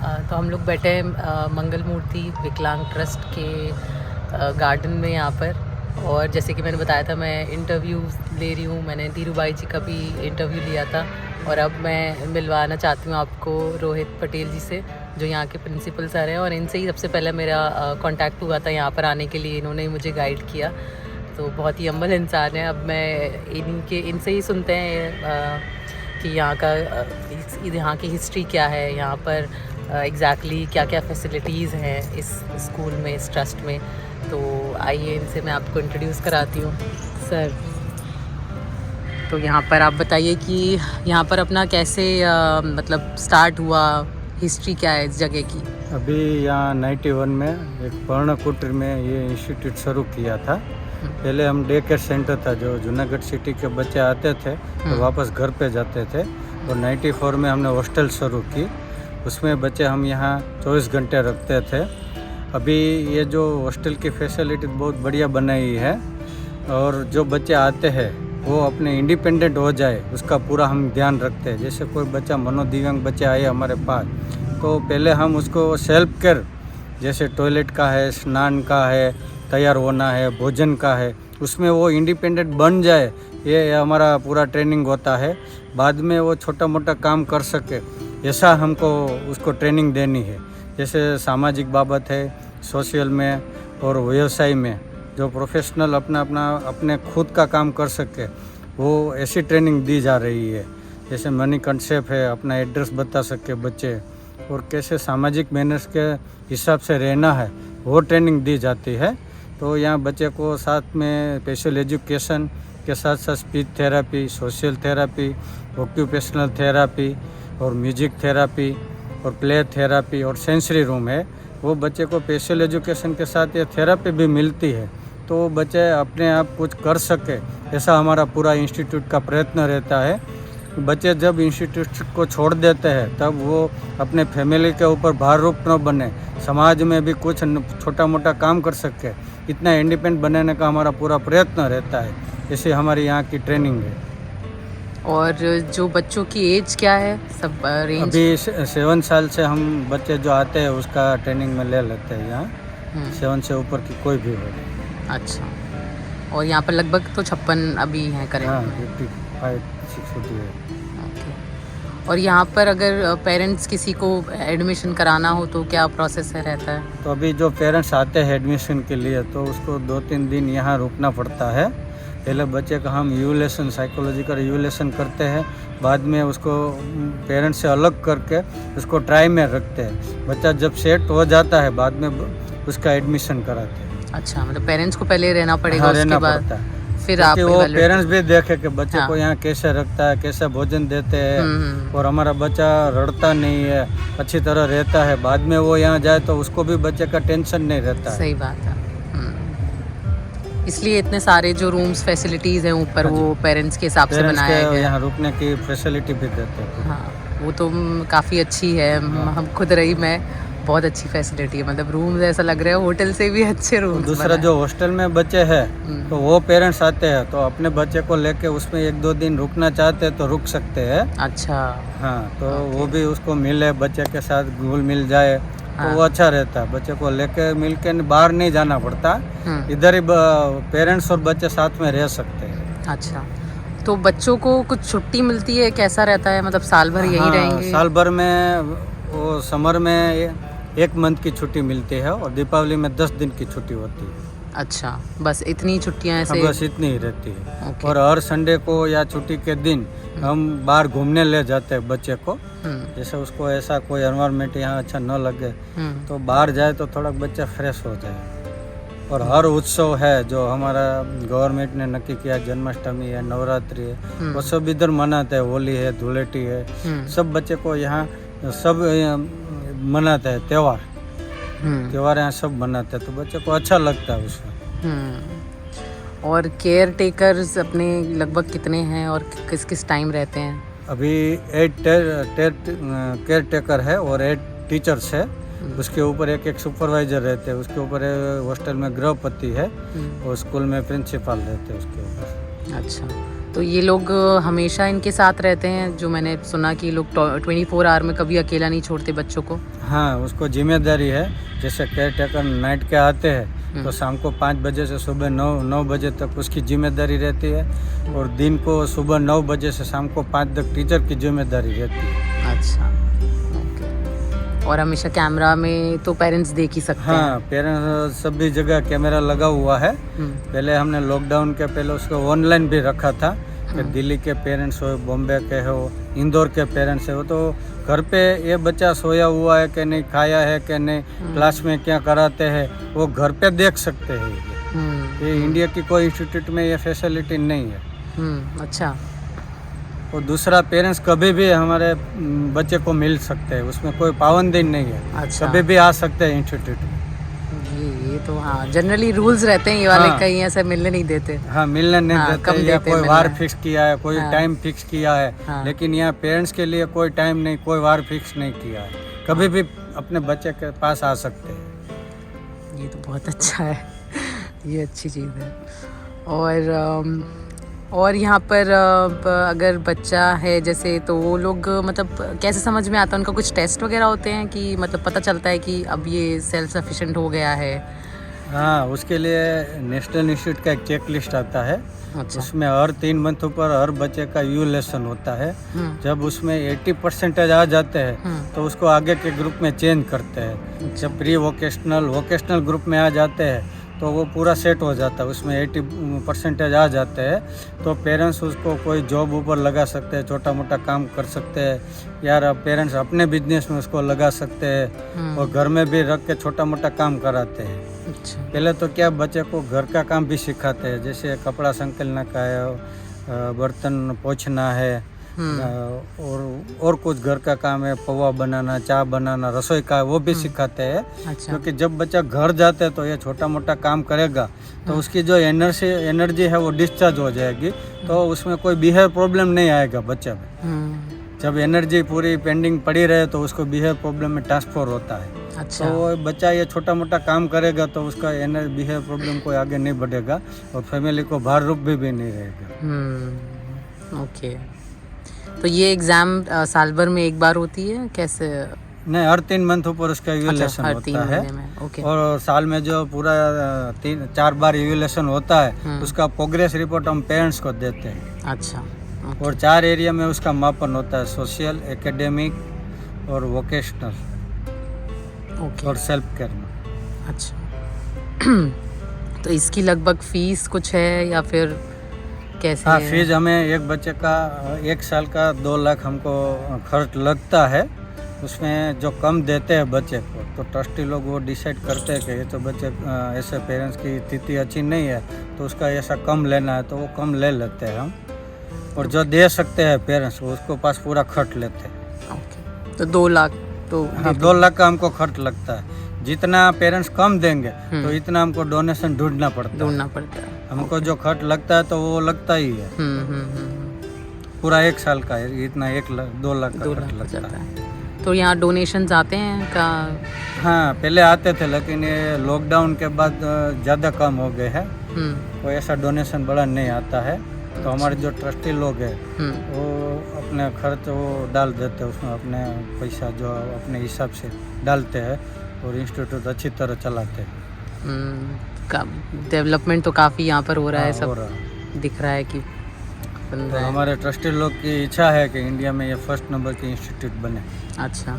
तो हम लोग बैठे हैं मंगल मूर्ति विकलांग ट्रस्ट के गार्डन में यहाँ पर। और जैसे कि मैंने बताया था, मैं इंटरव्यू ले रही हूँ। मैंने धीरूभाई जी का भी इंटरव्यू लिया था और अब मैं मिलवाना चाहती हूँ आपको रोहित पटेल जी से, जो यहाँ के प्रिंसिपल सर हैं। और इनसे ही सबसे पहले मेरा कांटेक्ट हुआ था यहाँ पर आने के लिए। इन्होंने ही मुझे गाइड किया, तो बहुत ही अम्बल इंसान है। अब मैं इनसे ही सुनते हैं कि यहाँ की हिस्ट्री क्या है, यहाँ पर एग्जैक्टली क्या क्या फैसिलिटीज़ हैं इस स्कूल में, इस ट्रस्ट में। तो आइए इनसे मैं आपको इंट्रोड्यूस कराती हूँ। सर, तो यहाँ पर आप बताइए कि यहाँ पर अपना कैसे मतलब स्टार्ट हुआ, हिस्ट्री क्या है इस जगह की? अभी यहाँ 91 में एक पर्णकुटीर में ये इंस्टीट्यूट शुरू किया था। पहले हम डे केयर सेंटर था, जो जूनागढ़ सिटी के बच्चे आते थे तो वापस घर पे जाते थे। और 94 में हमने हॉस्टल शुरू की, उसमें बच्चे हम यहाँ 24 घंटे रखते थे। अभी ये जो हॉस्टल की फैसिलिटी बहुत बढ़िया बनाई है, और जो बच्चे आते हैं वो अपने इंडिपेंडेंट हो जाए उसका पूरा हम ध्यान रखते हैं। जैसे कोई बच्चा मनोदिव्यांग बच्चे आए हमारे पास, तो पहले हम उसको सेल्फ केयर, जैसे टॉयलेट का है, स्नान का है, तैयार होना है, भोजन का है, उसमें वो इंडिपेंडेंट बन जाए, ये हमारा पूरा ट्रेनिंग होता है। बाद में वो छोटा मोटा काम कर सके, ऐसा हमको उसको ट्रेनिंग देनी है। जैसे सामाजिक बाबत है, सोशल में और व्यवसाय में जो प्रोफेशनल अपने खुद का काम कर सके, वो ऐसी ट्रेनिंग दी जा रही है। जैसे मनी कंसेप्ट है, अपना एड्रेस बता सके बच्चे, और कैसे सामाजिक मैनर्स के हिसाब से रहना है, वो ट्रेनिंग दी जाती है। तो यहाँ बच्चे को साथ में स्पेशल एजुकेशन के साथ साथ speech therapy, social therapy, occupational therapy और म्यूजिक थेरापी और प्ले थेरापी और सेंसरी रूम है। वो बच्चे को स्पेशल एजुकेशन के साथ ये थेरापी भी मिलती है, तो बच्चे अपने आप कुछ कर सके, ऐसा हमारा पूरा इंस्टीट्यूट का प्रयत्न रहता है। बच्चे जब इंस्टीट्यूट को छोड़ देते हैं तब वो अपने फैमिली के ऊपर भार रूप न बने, समाज में भी कुछ छोटा मोटा काम कर सके, इतना इंडिपेंडेंट बनाने का हमारा पूरा प्रयत्न रहता है। ऐसे हमारी यहाँ की ट्रेनिंग है। और जो बच्चों की एज क्या है, सब रेंज? अभी 7 साल से हम बच्चे जो आते हैं उसका ट्रेनिंग में ले लेते हैं यहाँ। 7 से ऊपर की कोई भी हो। अच्छा, और यहाँ पर लगभग तो 56 अभी हैं करेंट? हाँ, 55-60 है। ओके। और यहाँ पर अगर पेरेंट्स किसी को एडमिशन कराना हो तो क्या प्रोसेस है रहता है? तो अभी जो पेरेंट्स आते हैं एडमिशन के लिए, तो उसको 2-3 दिन यहाँ रुकना पड़ता है। पहले बच्चे का हम यूलेशन, साइकोलॉजिकल यूलेशन करते हैं, बाद में उसको पेरेंट्स से अलग करके उसको ट्राई में रखते हैं। बच्चा जब सेट हो जाता है बाद में उसका एडमिशन कराते हैं। अच्छा, मतलब पेरेंट्स को पहले रहना पड़ेगा? हाँ, उसके रहना बाद पड़ता है, फिर आप वो पेरेंट्स भी देखे कि बच्चे हाँ। को यहाँ कैसे रखता है, कैसा भोजन देते हैं, और हमारा बच्चा रड़ता नहीं है, अच्छी तरह रहता है। बाद में वो यहाँ जाए तो उसको भी बच्चे का टेंशन नहीं रहता है। सही बात है। इसलिए इतने सारे जो रूम्स फैसिलिटीज़ हैं ऊपर, वो पेरेंट्स के हिसाब से बनाया गया है। यहाँ रुकने की फैसिलिटी भी देते हैं। हाँ, वो तो काफ़ी अच्छी है। हम खुद रही, मैं बहुत अच्छी फैसिलिटी है। मतलब रूम्स ऐसा लग रहा है होटल से भी अच्छे रूम्स। दूसरा जो हॉस्टल में बच्चे हैं, तो वो पेरेंट्स आते हैं तो अपने बच्चे को लेके उसमें 1-2 दिन रुकना चाहते हैं तो रुक सकते हैं। अच्छा। हाँ, तो वो भी उसको मिले, बच्चे के साथ घुल मिल जाए, तो वो अच्छा रहता है। बच्चे को लेके मिल के बाहर नहीं जाना पड़ता, इधर ही पेरेंट्स और बच्चे साथ में रह सकते हैं। अच्छा, तो बच्चों को कुछ छुट्टी मिलती है, कैसा रहता है? मतलब साल भर यहीं रहेंगे? साल भर में वो समर में 1 मंथ की छुट्टी मिलती है, और दीपावली में 10 दिन की छुट्टी होती है। अच्छा, बस इतनी छुट्टियाँ ऐसे? बस इतनी ही रहती है। और हर संडे को या छुट्टी के दिन हम बाहर घूमने ले जाते हैं बच्चे को। जैसे उसको ऐसा कोई एनवायरनमेंट यहाँ अच्छा न लगे तो बाहर जाए तो थोड़ा बच्चा फ्रेश हो जाए। और हर उत्सव है जो हमारा गवर्नमेंट ने नक्की किया, जन्माष्टमी है, नवरात्रि है, वो सब इधर मनाते हैं। होली है, धुलेटी है, सब बच्चे को यहाँ सब मनाते हैं। त्योहार यहाँ सब मनाते हैं, तो बच्चे को अच्छा लगता है उसमें। और केयर टेकर्स अपने लगभग कितने हैं और किस किस टाइम रहते हैं? अभी 8 केयर टेकर है और 8 टीचर्स है। उसके ऊपर एक सुपरवाइजर रहते हैं, उसके ऊपर हॉस्टल में गृहपति है और स्कूल में प्रिंसिपल रहते हैं उसके ऊपर। अच्छा, तो ये लोग हमेशा इनके साथ रहते हैं, जो मैंने सुना कि ये लोग 24 आवर में कभी अकेला नहीं छोड़ते बच्चों को। हाँ, उसको जिम्मेदारी है। जैसे केयर टेकर नाइट के आते हैं तो शाम को 5 बजे से सुबह 9 बजे तक उसकी जिम्मेदारी रहती है, और दिन को सुबह 9 बजे से शाम को 5 तक टीचर की जिम्मेदारी रहती है। अच्छा, ओके। और हमेशा कैमरा में तो पेरेंट्स देख ही सकते हैं। हाँ, पेरेंट्स सभी जगह कैमरा लगा हुआ है। पहले हमने लॉकडाउन के पहले उसको ऑनलाइन भी रखा था कि दिल्ली के पेरेंट्स हो, बॉम्बे के हो, इंदौर के पेरेंट्स हो, तो घर पे ये बच्चा सोया हुआ है कि नहीं, खाया है कि नहीं, क्लास में क्या कराते हैं, वो घर पे देख सकते हैं। ये इंडिया की कोई इंस्टीट्यूट में ये फैसिलिटी नहीं है। अच्छा। और दूसरा, पेरेंट्स कभी भी हमारे बच्चे को मिल सकते हैं, उसमें कोई पाबंदी नहीं है। अच्छा। कभी भी आ सकते हैं इंस्टीट्यूट में। ये तो हाँ, जनरली रूल्स रहते हैं ये वाले। हाँ। कहीं ऐसे मिलने नहीं देते। हाँ, मिलने नहीं हाँ, देते, कम या देते कोई मिलने। वार फिक्स किया है, कोई हाँ। टाइम फिक्स किया है। हाँ। लेकिन यहाँ पेरेंट्स के लिए कोई टाइम नहीं, कोई वार फिक्स नहीं किया है, कभी भी अपने बच्चे के पास आ सकते हैं। ये तो बहुत अच्छा है। ये अच्छी चीज़ है। और यहाँ पर अगर बच्चा है जैसे, तो वो लोग मतलब कैसे समझ में आता है? उनका कुछ टेस्ट वगैरह होते हैं कि मतलब पता चलता है कि अब ये सेल्फ सफिशिएंट हो गया है? हाँ, उसके लिए नेशनल इंस्टीट्यूट का एक चेक लिस्ट आता है। अच्छा। उसमें हर 3 मंथ पर हर बच्चे का इवैल्यूएशन होता है। जब उसमें 80% आ जाते हैं तो उसको आगे के ग्रुप में चेंज करते हैं। जब प्री वोकेशनल ग्रुप में आ जाते हैं तो वो पूरा सेट हो जाता है, उसमें 80% आ जाते हैं, तो पेरेंट्स उसको कोई जॉब ऊपर लगा सकते हैं, छोटा मोटा काम कर सकते हैं, यार पेरेंट्स अपने बिजनेस में उसको लगा सकते हैं, और घर में भी रख के छोटा मोटा काम कराते हैं। अच्छा। पहले तो क्या, बच्चे को घर का काम भी सिखाते हैं, जैसे कपड़ा संकलना का है, बर्तन पोंछना है, और कुछ घर का काम है, पौवा बनाना, चाय बनाना, रसोई का, वो भी सिखाते हैं। अच्छा। क्योंकि जब बच्चा घर जाता है तो ये छोटा मोटा काम करेगा तो उसकी जो एनर्जी है वो डिस्चार्ज हो जाएगी, तो उसमें कोई बिहेवियर प्रॉब्लम नहीं आएगा बच्चे में। जब एनर्जी पूरी पेंडिंग पड़ी रहे तो उसको बिहेवियर प्रॉब्लम में ट्रांसफर होता है। अच्छा। तो वो बच्चा ये छोटा मोटा काम करेगा तो उसका बिहेवियर प्रॉब्लम कोई आगे नहीं बढ़ेगा, और फैमिली को भार रूप भी नहीं रहेगा। ओके। तो ये एग्ज़ाम साल भर में एक बार होती है कैसे? नहीं, हर 3 मंथ पर उसका इवैल्यूएशन अच्छा, हर 3 होता है। महीने में। ओके। और साल में जो पूरा 3-4 बार इवैल्यूएशन होता है, उसका प्रोग्रेस रिपोर्ट हम पेरेंट्स को देते हैं। अच्छा। और 4 एरिया में उसका मापन होता है, सोशल, एकेडमिक और वोकेशनल, ओके। और सेल्फ केयर में। अच्छा। तो इसकी लगभग फीस कुछ है या फिर कैसे हाँ, है? फीस हमें एक बच्चे का 1 साल का 2 लाख हमको खर्च लगता है। उसमें जो कम देते हैं बच्चे को, तो ट्रस्टी लोग वो डिसाइड करते हैं कि ये तो बच्चे ऐसे पेरेंट्स की स्थिति अच्छी नहीं है तो उसका ऐसा कम लेना है, तो वो कम ले लेते हैं हम, और जो दे सकते हैं पेरेंट्स उसको पास पूरा खर्च लेते हैं। ओके। तो 2 लाख तो हाँ, 2 लाख का हमको खर्च लगता है। जितना पेरेंट्स कम देंगे तो इतना हमको डोनेशन ढूंढना पड़ता है। हमको जो खर्च लगता है तो वो लगता ही है। पूरा 1 साल का है, इतना 2 लाख का खर्च लगता है। तो यहाँ डोनेशंस आते हैं का? हाँ, पहले आते थे, लेकिन ये लॉकडाउन के बाद ज़्यादा कम हो गए हैं। कोई ऐसा डोनेशन बड़ा नहीं आता है। तो हमारे जो ट्रस्टी लोग हैं वो अपने खर्च वो डाल देते हैं, उसमें अपने पैसा जो अपने हिसाब से डालते हैं, और इंस्टीट्यूट अच्छी तरह चलाते हैं। डेवलपमेंट तो काफ़ी यहाँ पर हो रहा है, हो सब रहा दिख रहा है कि बन तो रहा है। हमारे ट्रस्टी लोग की इच्छा है कि इंडिया में ये फर्स्ट नंबर की इंस्टीट्यूट बने। अच्छा।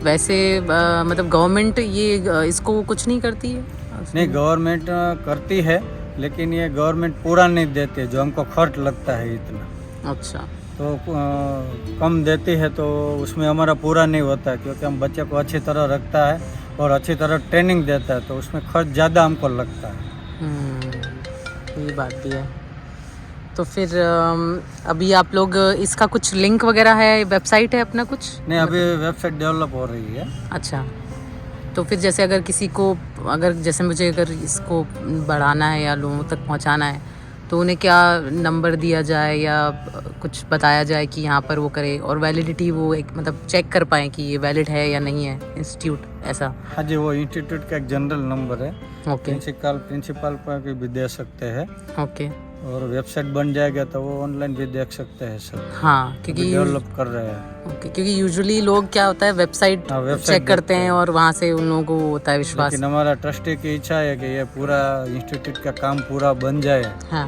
वैसे मतलब गवर्नमेंट ये इसको कुछ नहीं करती है? नहीं, गवर्नमेंट करती है, लेकिन ये गवर्नमेंट पूरा नहीं देती है, जो हमको खर्च लगता है इतना। अच्छा। तो कम देती है तो उसमें हमारा पूरा नहीं होता है, क्योंकि हम बच्चे को अच्छी तरह रखता है और अच्छी तरह ट्रेनिंग देता है, तो उसमें खर्च ज़्यादा हमको लगता है। ये बात भी है। तो फिर अभी आप लोग इसका कुछ लिंक वगैरह है, वेबसाइट है अपना कुछ? नहीं, अभी वेबसाइट डेवलप हो रही है। अच्छा। तो फिर जैसे अगर किसी को, अगर जैसे मुझे अगर इसको बढ़ाना है या लोगों तक पहुंचाना है, तो उन्हें क्या नंबर दिया जाए या कुछ बताया जाए कि यहाँ पर वो करे, और वैलिडिटी वो एक मतलब चेक कर पाएँ कि ये वैलिड है या नहीं है इंस्टीट्यूट, ऐसा? हाँ जी, वो इंस्टीट्यूट का एक जनरल नंबर है। ओके। प्रिंसिपल पर भी दे सकते हैं। ओके। और वेबसाइट बन जाएगा तो वो ऑनलाइन भी देख सकते हैं सब। हाँ, क्योंकि डेवलप कर रहे हैं। ओके, क्योंकि यूजुअली लोग क्या होता है वेबसाइट चेक करते हैं और वहाँ से उन लोगों को होता है विश्वास। लेकिन हमारा ट्रस्टी की इच्छा है कि ये पूरा इंस्टीट्यूट का काम पूरा बन जाए, हाँ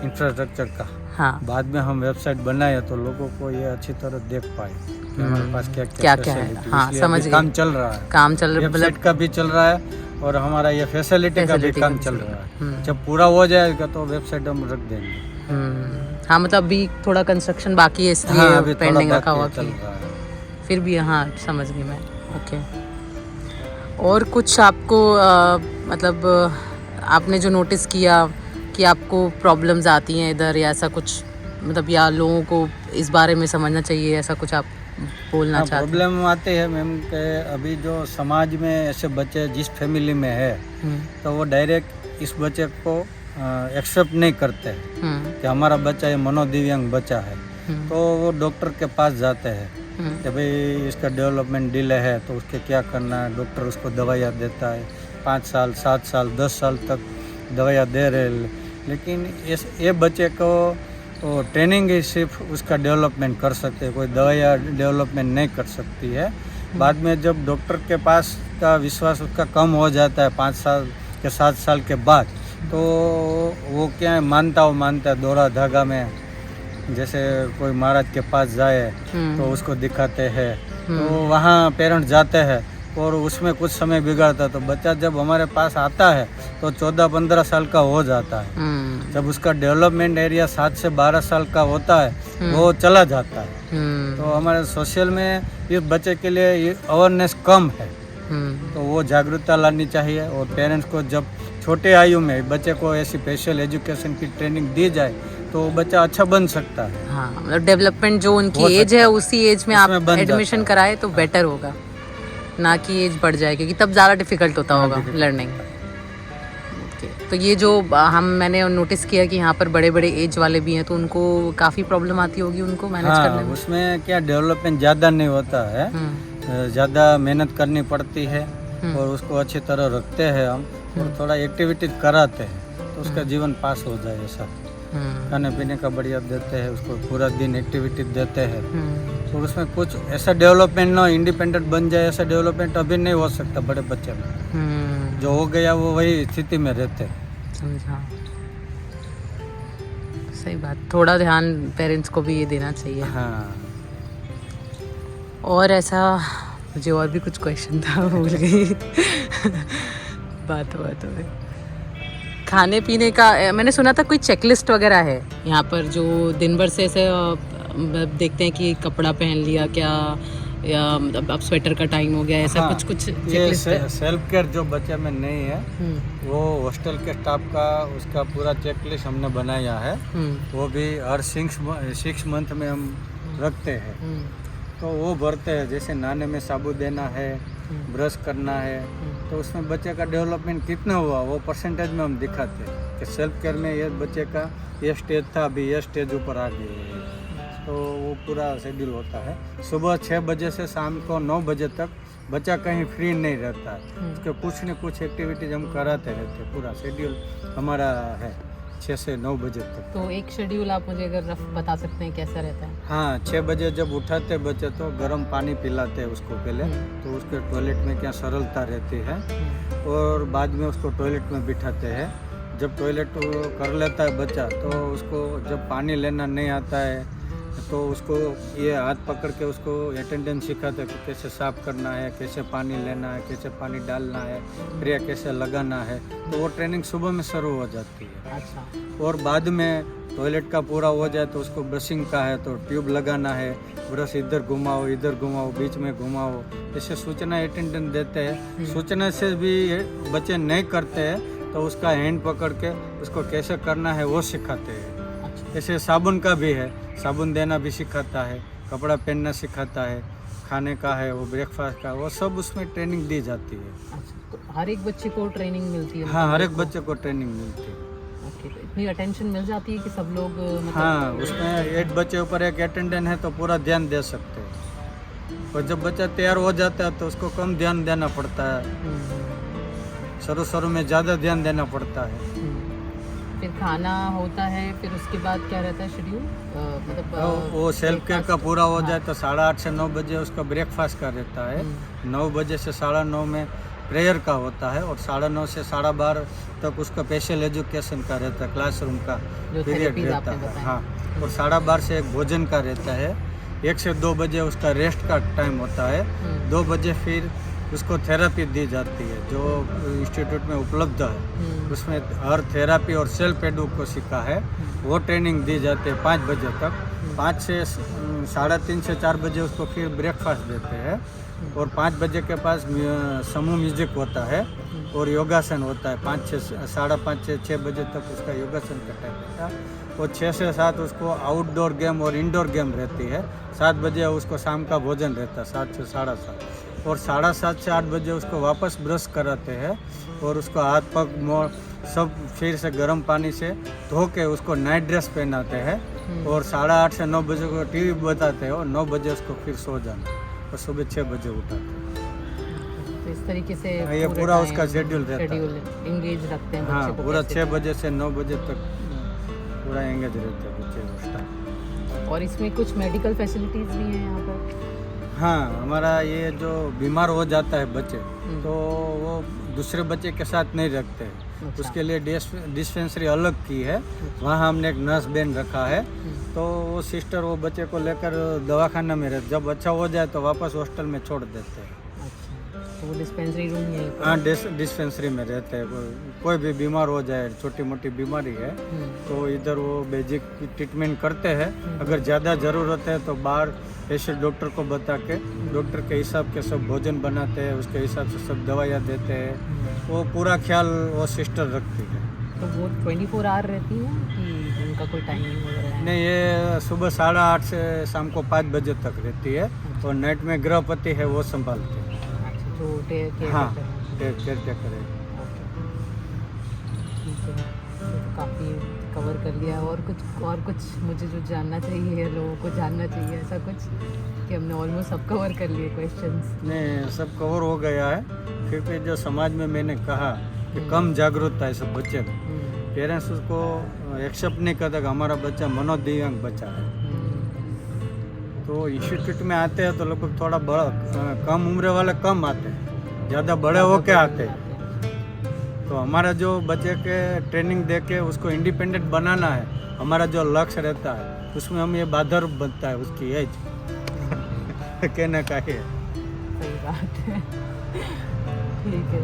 इंफ्रास्ट्रक्चर का। हाँ, बाद में हम वेबसाइट बनाए तो लोगों को ये अच्छी तरह देख पाए कि हमारे पास क्या क्या क्या है। facility। हाँ, इसलिए समझ अभी गए। काम चल रहा है, काम चल रहा है, वेबसाइट का भी चल रहा है और हमारा ये फैसिलिटी का भी काम चल रहा है। जब पूरा हो जाएगा तो वेबसाइट हम रख देंगे। हाँ, मतलब अभी थोड़ा कंस्ट्रक्शन बाकी है इसलिए हाँ, अभी थोड़ा पेंडिंग रखा बाकी हुआ है, चल कि रहा है। फिर भी हाँ समझ गई मैं। ओके, और कुछ आपको मतलब आपने जो नोटिस किया कि आपको प्रॉब्लम्स आती हैं इधर या ऐसा कुछ, मतलब या लोगों को इस बारे में समझना चाहिए, ऐसा कुछ आप बोलना चाहते हैं? प्रॉब्लम आती है मैम के अभी जो समाज में ऐसे बच्चे जिस फैमिली में है तो वो डायरेक्ट इस बच्चे को एक्सेप्ट नहीं करते हैं कि हमारा बच्चा ये मनोदिव्यांग बच्चा है। तो वो डॉक्टर के पास जाते हैं कि भाई इसका डेवलपमेंट डिले है तो उसके क्या करना है। डॉक्टर उसको दवाइयाँ देता है, 5 साल 7 साल 10 साल तक दवाइयाँ दे रहे। लेकिन ये बच्चे को तो ट्रेनिंग ही सिर्फ उसका डेवलपमेंट कर सकते हैं, कोई दवाइयाँ डेवलपमेंट नहीं कर सकती है। बाद में जब डॉक्टर के पास का विश्वास उसका कम हो जाता है 5 साल के 7 साल के बाद, तो वो क्या है मानता है दोरा धागा में। जैसे कोई महाराज के पास जाए तो उसको दिखाते हैं, तो वहाँ पेरेंट्स जाते हैं और उसमें कुछ समय बिगड़ता है। तो बच्चा जब हमारे पास आता है तो 14-15 साल का हो जाता है। जब उसका डेवलपमेंट एरिया 7 से 12 साल का होता है वो चला जाता है। तो हमारे सोशल में इस बच्चे के लिए अवेयरनेस कम है, तो वो जागरूकता लानी चाहिए। और पेरेंट्स को जब छोटे आयु में बच्चे को ऐसी स्पेशल एजुकेशन की ट्रेनिंग दी जाए तो बच्चा अच्छा बन सकता है। हाँ, मतलब डेवलपमेंट जो उनकी एज है उसी एज में आप एडमिशन कराए तो बेटर होगा, ना कि एज बढ़ जाए, क्योंकि तब ज़्यादा डिफिकल्ट होता होगा लर्निंग। तो ये जो मैंने नोटिस किया कि यहाँ पर बड़े बड़े एज वाले भी हैं तो उनको काफ़ी प्रॉब्लम आती होगी उनको मैनेज करने में। उसमें क्या डेवलपमेंट ज़्यादा नहीं होता है, ज़्यादा मेहनत करनी पड़ती है और उसको अच्छी तरह रखते हैं हम और थोड़ा एक्टिविटी कराते हैं तो उसका जीवन पास हो जाए। ऐसा खाने पीने का बढ़िया देते हैं, उसको पूरा दिन एक्टिविटी देते हैं। तो उसमें कुछ ऐसा डेवलपमेंट ना इंडिपेंडेंट बन जाए, ऐसा डेवलपमेंट अभी नहीं हो सकता बड़े बच्चे में। जो हो गया वो वही स्थिति में रहते हैं। समझा, सही बात। थोड़ा ध्यान पेरेंट्स को भी ये देना चाहिए। हाँ, और ऐसा मुझे और भी कुछ क्वेश्चन था, भूल गई बात हो गई। खाने पीने का मैंने सुना था कोई चेकलिस्ट वगैरह है यहाँ पर, जो दिन भर से ऐसे देखते हैं कि कपड़ा पहन लिया क्या, या अब स्वेटर का टाइम हो गया, ऐसा कुछ चेकलिस्ट है। सेल्फ केयर जो बच्चे में नहीं है वो हॉस्टल के स्टाफ का उसका पूरा चेकलिस्ट हमने बनाया है। वो भी हर 6 मंथ में हम रखते हैं। तो वो भरते हैं, जैसे नहाने में साबुन देना है, ब्रश करना है, तो उसमें बच्चे का डेवलपमेंट कितना हुआ वो परसेंटेज में हम दिखाते हैं कि सेल्फ केयर में ये बच्चे का ये स्टेज था, अभी ये स्टेज ऊपर आ गई है। तो वो पूरा शेड्यूल होता है। सुबह 6 बजे से शाम को 9 बजे तक बच्चा कहीं फ्री नहीं रहता है, उसके कुछ न कुछ एक्टिविटीज हम कराते रहते हैं। पूरा शेड्यूल हमारा है 6 से 9 बजे तक। तो एक शेड्यूल आप मुझे अगर रफ बता सकते हैं कैसा रहता है? हाँ, 6 बजे जब उठाते बच्चे तो गर्म पानी पिलाते हैं उसको पहले, तो उसके टॉयलेट में क्या सरलता रहती है। और बाद में उसको टॉयलेट में बिठाते हैं। जब टॉयलेट कर लेता है बच्चा तो उसको जब पानी लेना नहीं आता है तो उसको ये हाथ पकड़ के उसको अटेंडेंस सिखाते हैं कि कैसे साफ़ करना है, कैसे पानी लेना है, कैसे पानी डालना है, क्रिया कैसे लगाना है। तो वो ट्रेनिंग सुबह में शुरू हो जाती है। अच्छा। और बाद में टॉयलेट का पूरा हो जाए तो उसको ब्रशिंग का है तो ट्यूब लगाना है, ब्रश इधर घुमाओ इधर घुमाओ बीच में घुमाओ, ऐसे सूचना अटेंडेंस देते हैं। सूचना से भी बच्चे नहीं करते हैं तो उसका हैंड पकड़ के उसको कैसे करना है वो सिखाते हैं। जैसे साबुन का भी है, साबुन देना भी सिखाता है, कपड़ा पहनना सिखाता है, खाने का है वो ब्रेकफास्ट का, वो सब उसमें ट्रेनिंग दी जाती है। अच्छा, तो हर एक बच्चे को ट्रेनिंग मिलती है? हाँ, हर एक बच्चे को ट्रेनिंग मिलती है। ओके, तो इतनी अटेंशन मिल जाती है कि सब लोग मतलब... हाँ, उसमें 8 बच्चे ऊपर एक अटेंडेंट है तो पूरा ध्यान दे सकते हैं। और जब बच्चा तैयार हो जाता है तो उसको कम ध्यान देना पड़ता है, शुरू में ज़्यादा ध्यान देना पड़ता है। फिर खाना होता है, फिर उसके बाद क्या रहता है शेड्यूल? मतलब वो सेल्फ केयर का पूरा हो हाँ। जाए तो 8:30 से 9 बजे उसका ब्रेकफास्ट का रहता है। 9 बजे से 9:30 में प्रेयर का होता है और 9:30 से 12:30 तक उसका स्पेशल एजुकेशन का रहता है, क्लासरूम का जो पीरियड थेरेपीज रहता आपने है। बताई। हाँ, और 12:30 से एक भोजन का रहता है। 1 से 2 बजे उसका रेस्ट का टाइम होता है। 2 बजे फिर उसको थेरेपी दी जाती है जो इंस्टीट्यूट में उपलब्ध है। उसमें हर थेरेपी और सेल्फ एडू को सीखा है, वो ट्रेनिंग दी जाती है 5 बजे तक। 5 से 3:30 से 4 बजे उसको फिर ब्रेकफास्ट देते हैं और 5 बजे के पास समूह म्यूजिक होता है और योगासन होता है। 5 से 5:30 से 6 बजे तक उसका योगासन का टाइम रहता है और 6 से 7 उसको आउटडोर गेम और इंडोर गेम रहती है। 7 बजे उसको शाम का भोजन रहता है 7 से 7:30 और 7:30 से 8 बजे उसको वापस ब्रश कराते हैं और उसको हाथ पग मोड़ सब फिर से गर्म पानी से धो के उसको नाइट ड्रेस पहनाते हैं और 8:30 से 9 बजे को टीवी बताते हैं और 9 बजे उसको फिर सो जाना और सुबह 6 बजे उठाते हैं। तो इस तरीके से ये पूरा उसका शेड्यूल रहता है। शेड्यूल एंगेज रखते हैं हाँ, बच्चे को पूरा कैसे। 6 बजे से 9 बजे तक पूरा एंगेज रहते हैं बच्चे उस टाइम। और इसमें कुछ मेडिकल फैसिलिटीज़ भी हैं यहाँ पर? हाँ, हमारा ये जो बीमार हो जाता है बच्चे तो वो दूसरे बच्चे के साथ नहीं रखते हैं। अच्छा। उसके लिए डिस्पेंसरी अलग की है, वहाँ हमने एक नर्स बेन रखा है। तो वो सिस्टर वो बच्चे को लेकर दवाखाना में रहते, जब अच्छा हो जाए तो वापस हॉस्टल में छोड़ देते हैं। अच्छा, तो वो डिस्पेंसरी रूम यहीं पर? हाँ, डिस्पेंसरी में रहते हैं। कोई भी बीमार हो जाए, छोटी मोटी बीमारी है तो इधर वो बेसिक ट्रीटमेंट करते हैं। अगर ज़्यादा ज़रूरत है तो बाहर ऐसे डॉक्टर को बता के डॉक्टर के हिसाब के सब भोजन बनाते हैं, उसके हिसाब से सब दवाइयाँ देते हैं। वो पूरा ख्याल वो सिस्टर रखती है। तो वो 24 आवर रहती है कि उनका कोई टाइमिंग वगैरह है? नहीं, ये सुबह 8:30 से शाम को 5 बजे तक रहती है और नाइट में गृहपति है वो संभालते हैं। अच्छा, जो केयर हाँ, टेकर है। केयर है। ठीक है, तो काफ़ी कवर कर लिया। और कुछ मुझे जो जानना चाहिए, लोगों को जानना चाहिए ऐसा कुछ, कि हमने ऑलमोस्ट सब कवर कर लिए क्वेश्चंस? नहीं, सब कवर हो गया है क्योंकि जो समाज में मैंने कहा कि कम जागरूकता है सब बच्चे में। पेरेंट्स उसको एक्सेप्ट नहीं करते कि हमारा बच्चा मनोदिव्यांग बच्चा है। तो इंस्टीट्यूट में आते हैं तो लगभग थोड़ा बड़ा कम उम्र वाले कम आते हैं, ज़्यादा बड़े होके आते हैं। तो हमारा जो बच्चे के ट्रेनिंग दे के उसको इंडिपेंडेंट बनाना है, हमारा जो लक्ष्य रहता है उसमें हम ये बाधर बनता है उसकी एज कहने का ही है। सही बात है। ठीक है,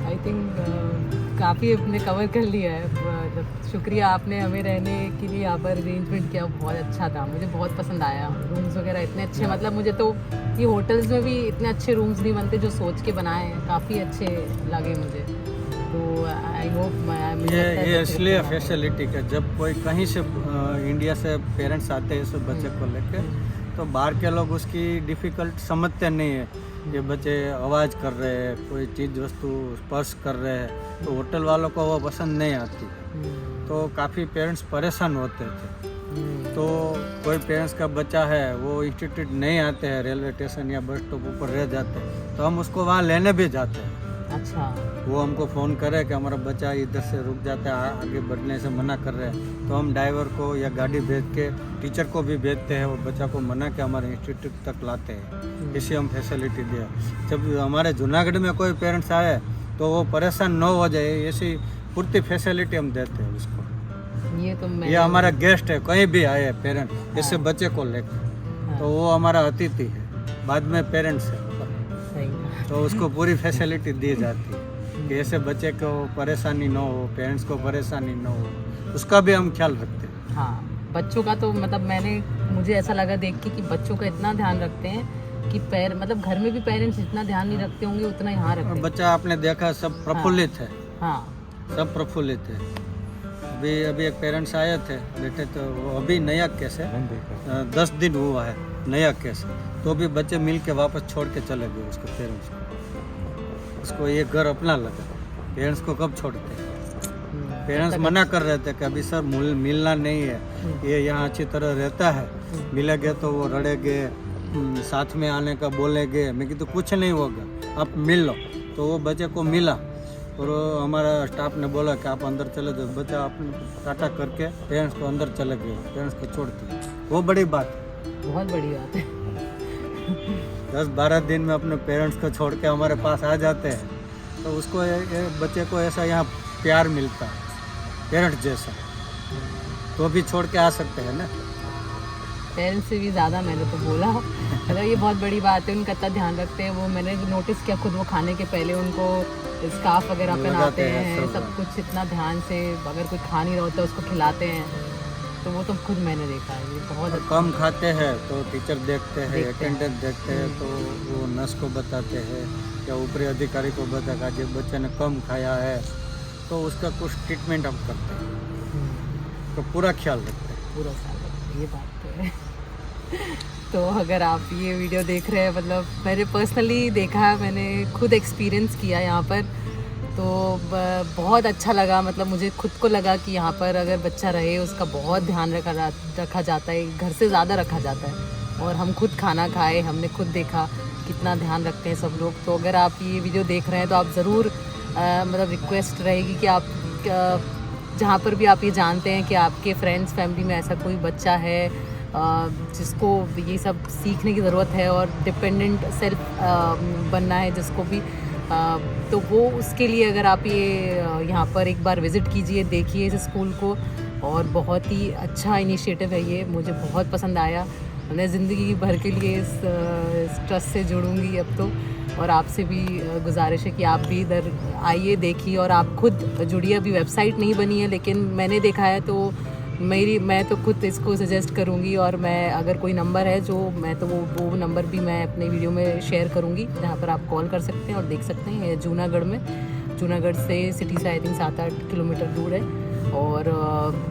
आई थिंक काफ़ी अपने कवर कर लिया है। मतलब शुक्रिया, आपने हमें रहने के लिए यहाँ पर अरेंजमेंट किया, बहुत अच्छा था, मुझे बहुत पसंद आया। रूम्स वगैरह इतने अच्छे, मतलब मुझे तो ये होटल्स में भी इतने अच्छे रूम्स नहीं बनते जो सोच के बनाए हैं, काफ़ी अच्छे लगे मुझे। तो आई होप ये इसलिए फैसिलिटी का जब कोई कहीं से इंडिया से पेरेंट्स आते हैं सब बच्चे को लेके तो बाहर के लोग उसकी डिफ़िकल्ट समझते नहीं है। ये बच्चे आवाज़ कर रहे हैं, कोई चीज़ वस्तु स्पर्श कर रहे हैं तो होटल वालों को वो पसंद नहीं आती। तो काफ़ी पेरेंट्स परेशान होते थे। तो कोई पेरेंट्स का बच्चा है वो इंस्टीट्यूट नहीं आते हैं, रेलवे स्टेशन या बस स्टॉप ऊपर रह जाते हैं तो हम उसको वहाँ लेने भी जाते हैं। अच्छा, वो हमको फ़ोन करे कि हमारा बच्चा इधर से रुक जाता है, आगे बढ़ने से मना कर रहे हैं तो हम ड्राइवर को या गाड़ी भेज के टीचर को भी भेजते हैं और बच्चा को मना के हमारे इंस्टीट्यूट तक लाते हैं। इसी हम फैसिलिटी दिया। जब हमारे जूनागढ़ में कोई पेरेंट्स आए तो वो परेशान न हो जाए, ऐसी पूर्ति फैसिलिटी हम देते हैं उसको। ये हमारा गेस्ट है, कहीं भी आए पेरेंट जैसे बच्चे को लेकर तो वो हमारा अतिथि है, बाद में पेरेंट्स है तो उसको पूरी फैसिलिटी दी जाती है कि ऐसे बच्चे को परेशानी न हो, पेरेंट्स को परेशानी न हो, उसका भी हम ख्याल रखते हैं। हाँ, बच्चों का तो मतलब मुझे ऐसा लगा देख के कि बच्चों का इतना ध्यान रखते हैं कि मतलब घर में भी पेरेंट्स इतना ध्यान नहीं रखते होंगे उतना यहाँ रखते हैं। बच्चा आपने देखा सब प्रफुल्लित है। हाँ, सब प्रफुल्लित है। अभी एक पेरेंट्स आए थे बेटे, तो वो अभी नया केस है, 10 दिन हुआ है नया केस, तो भी बच्चे मिल के वापस छोड़ के चले गए उसको पेरेंट्स को। उसको ये घर अपना लगा, पेरेंट्स को कब छोड़ते हैं? पेरेंट्स मना कर रहे थे कि अभी सर मिलना नहीं है, ये यहाँ अच्छी तरह रहता है, मिलेंगे तो वो लड़ेंगे, साथ में आने का बोलेंगे। मैं कि तो कुछ नहीं होगा, आप मिल लो। तो वो बच्चे को मिला और वो हमारा स्टाफ ने बोला कि आप अंदर चले जाओ, बच्चा अपने टाटा करके पेरेंट्स को अंदर चले गए, पेरेंट्स को छोड़ के। वो बड़ी बात, बहुत बड़ी बात है। 10-12 दिन में अपने पेरेंट्स को छोड़ के हमारे पास आ जाते हैं, तो उसको बच्चे को ऐसा यहाँ प्यार मिलता है पेरेंट्स जैसा, तो भी छोड़ के आ सकते हैं ना। पेरेंट्स से भी ज़्यादा मैंने तो बोला, मतलब ये बहुत बड़ी बात है, उनका इतना ध्यान रखते हैं वो। मैंने नोटिस किया खुद, वो खाने के पहले उनको स्कार्फ वगैरह पहनाते हैं, सब कुछ इतना ध्यान से। अगर कोई खा नहीं रहा होता उसको खिलाते हैं, तो वो तो खुद मैंने देखा है। ये बहुत कम खाते हैं तो टीचर देखते हैं, अटेंडेंस देखते हैं, तो वो नर्स को बताते हैं या ऊपरी अधिकारी को बताया कि बच्चे ने कम खाया है, तो उसका कुछ ट्रीटमेंट हम करते हैं, तो पूरा ख्याल रखते हैं। पूरा ख्याल रखते हैं, ये बात तो है। तो अगर आप ये वीडियो देख रहे हैं, मतलब मैंने पर्सनली देखा है, मैंने खुद एक्सपीरियंस किया यहाँ पर, तो बहुत अच्छा लगा। मतलब मुझे खुद को लगा कि यहाँ पर अगर बच्चा रहे उसका बहुत ध्यान रखा जाता है, घर से ज़्यादा रखा जाता है। और हम खुद खाना खाए, हमने खुद देखा कितना ध्यान रखते हैं सब लोग। तो अगर आप ये वीडियो देख रहे हैं तो आप ज़रूर मतलब रिक्वेस्ट रहेगी कि आप जहाँ पर भी आप ये जानते हैं कि आपके फ्रेंड्स फैमिली में ऐसा कोई बच्चा है जिसको ये सब सीखने की ज़रूरत है और डिपेंडेंट सेल्फ बनना है जिसको भी, तो वो उसके लिए अगर आप ये यहाँ पर एक बार विज़िट कीजिए, देखिए इस स्कूल को। और बहुत ही अच्छा इनिशिएटिव है ये, मुझे बहुत पसंद आया। मैं ज़िंदगी भर के लिए इस ट्रस्ट से जुड़ूंगी अब तो। और आपसे भी गुजारिश है कि आप भी इधर आइए, देखिए और आप खुद जुड़िए। अभी वेबसाइट नहीं बनी है, लेकिन मैंने देखा है तो मैं तो खुद इसको सजेस्ट करूँगी। और मैं अगर कोई नंबर है जो मैं तो वो नंबर भी मैं अपने वीडियो में शेयर करूँगी, जहाँ पर आप कॉल कर सकते हैं और देख सकते हैं। ये जूनागढ़ में, जूनागढ़ से सिटी से आई थिंक 7-8 किलोमीटर दूर है। और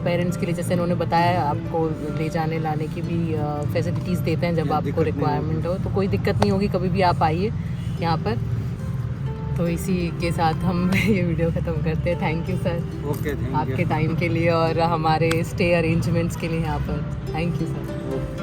पेरेंट्स के लिए जैसे उन्होंने बताया, आपको ले जाने लाने की भी फैसिलिटीज़ देते हैं जब आपको रिक्वायरमेंट हो, तो कोई दिक्कत नहीं होगी, कभी भी आप आइए यहाँ पर। तो इसी के साथ हम ये वीडियो ख़त्म करते हैं। Thank you sir, okay, thank you आपके टाइम के लिए और हमारे स्टे अरेंजमेंट्स के लिए यहाँ पर। Thank you sir.